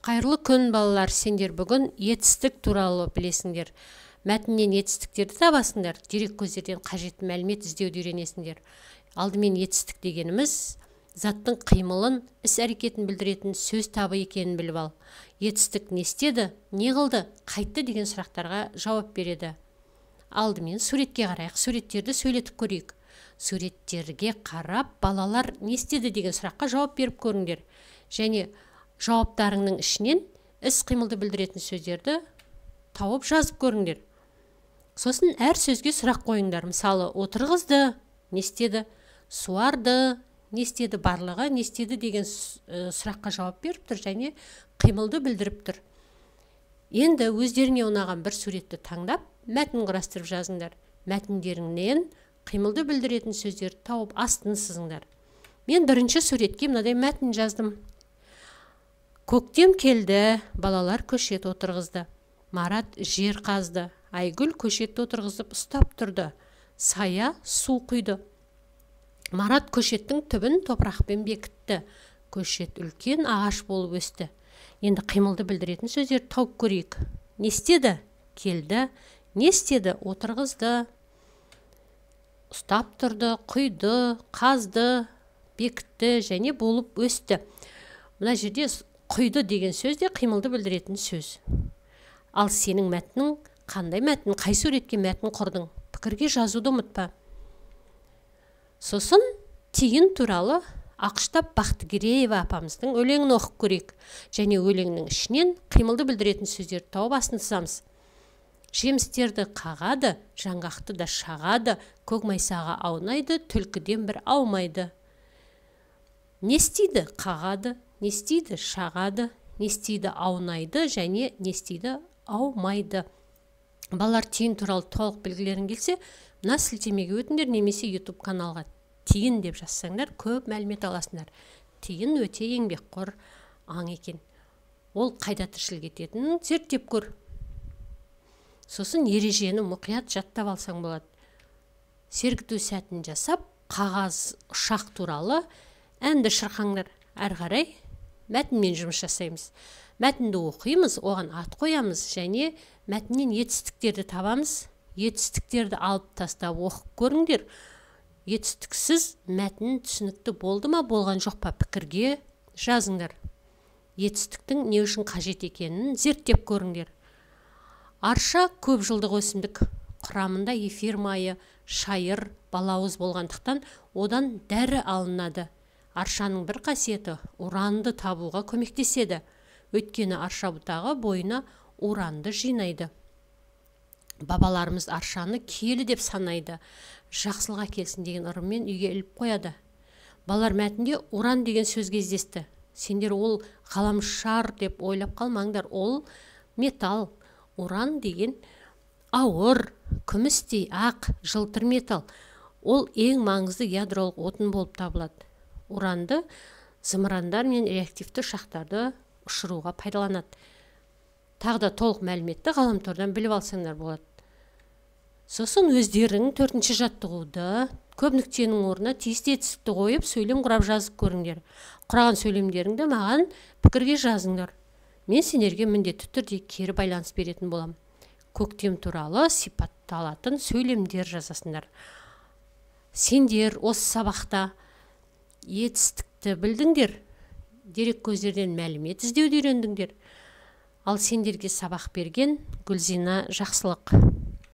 Қайырлы күн балалар, сендер бүгін етістік туралы білесіңдер. Мәтіннен етістіктерді табасыңдар, дерек көздерден қажетті мәлімет іздеуді үйренесіңдер. Алдымен етістік дегеніміз заттың қимылын, іс-әрекетін білдіретін сөз табы екенін біліп ал. Етістік не істеді, не қылды, қайтты деген сұрақтарға жауап береді. Алдымен суретке қарайық, суреттерді сөйлетіп көрейік. Суреттерге қарап, балалар не істеді деген сұраққа жауап беріп көріңдер. Және жауаптарыңның ішінен іс-қимылды білдіретін сөздерді тауып жазып көріңдер. Сосын әр сөзге сұрақ қойыңдар. Мысалы, отырғызды, не істеді, суарды, не істеді, барлығы не істеді деген сұраққа жауап беріп тұр және қимылды білдіріп тұр. Енді өздеріңе ұнаған бір суретті таңдап, мәтін құрастырып жазыңдар. Мәтіндеріңнен қимылды білдіретін сөздерді тауып астын сызыңдар. Мен бірінші суретке мынадай мәтін жаздым. Көктем келді, балалар көшет отырғызды. Марат жер қазды. Айгүл көшетті отырғызып ұстап тұрды. Сая су құйды. Марат көшеттің түбін топырақпен бекітті. Көшет үлкен ағаш болып өсті. Енді қимылды білдіретін сөздерді тауып көрейік. Не істеді? Келді. Не істеді? Отырғызды. Ұстап тұрды, құйды, қазды, бекітті және болып өсті. Мына жерде құйды деген сөз де қимылды білдіретін сөз. Ал сенің мәтінің қандай мәтін, қай суретке мәтін құрдың? Пікірге жазуды ұмытпа. Сосын тиын туралы Ақұштап Бақтыгереева апамыздың өлеңін оқып көрейік. Және өлеңнің ішінен қимылды білдіретін сөздерді тауып астын сызамыз. Жемістерді қағады, жаңғақты да шағады, көкмайсаға аунайды, түлкіден бір аумайды. Не істейді? Қағады, не істейді? Шағады, не істейді? Аунайды және не істейді? Аумайды. Балалар, тиын туралы толық білгілерің келсе, мына сілтемеге өтіңдер немесе YouTube каналға тиын деп жазсаңдар, көп мәлімет аласыңдар. Тиын өте еңбекқор аң екен. Ол қайда тіршілік ететінін зерттеп көр. Сосын ережені мұқият жаттап алсаң болады. Сергіту сәтін жасап, қағаз, ұшақ туралы әнді шырқаңдар. Әрі қарай мәтінмен жұмыс жасаймыз. Мәтінді оқимыз, оған ат қоямыз және мәтіннен етістіктерді табамыз. Етістіктерді алып тастап оқып көріңдер. Етістіксіз мәтін түсінікті болды ма, болған жоқ па, пікірге жазыңдар. Етістіктің не үшін қажет екенін зерттеп көріңдер. Арша көп жылдық өсімдік, құрамында эфир майы, шайыр, балауыз болғандықтан одан дәрі алынады. Аршаның бір қасиеті уранды табуға көмектеседі. Өйткені арша бұтағы бойына уранды жинайды. Бабаларымыз аршаны киелі деп санайды. Жақсылға келсін деген ырыммен үйге іліп қояды. Балалар, мәтінде уран деген сөз кездесті. Сендер ол ғаламшар деп ойлап қалмаңдар. Ол металл. Уран деген ауыр, күмістей ақ, жылтыр металл. Ол ең маңызды ядролық отын болып табылады. Уранды зымырандар мен реактивті ұшақтарды ұшыруға пайдаланады. Тағы да толық мәліметті ғаламтордан біліп алсаңдар болады. Сосын өздерің 4-ші жаттығуды көп нүктенің орнына тиісті етістікті қойып, сөйлем құрап жазып көріңдер. Құраған сөйлемдеріңді маған пікірге жазыңдар. Мен сендерге міндетті түрде кері байланыс беретін болам. Көктем туралы сипатталатын сөйлемдер жазасыңдар. Сендер осы сабақта етістікті білдіңдер, дерек көздерден мәлімет іздеуді үйрендіңдер. Ал сендерге сабақ берген Гүлзина Жақсылық.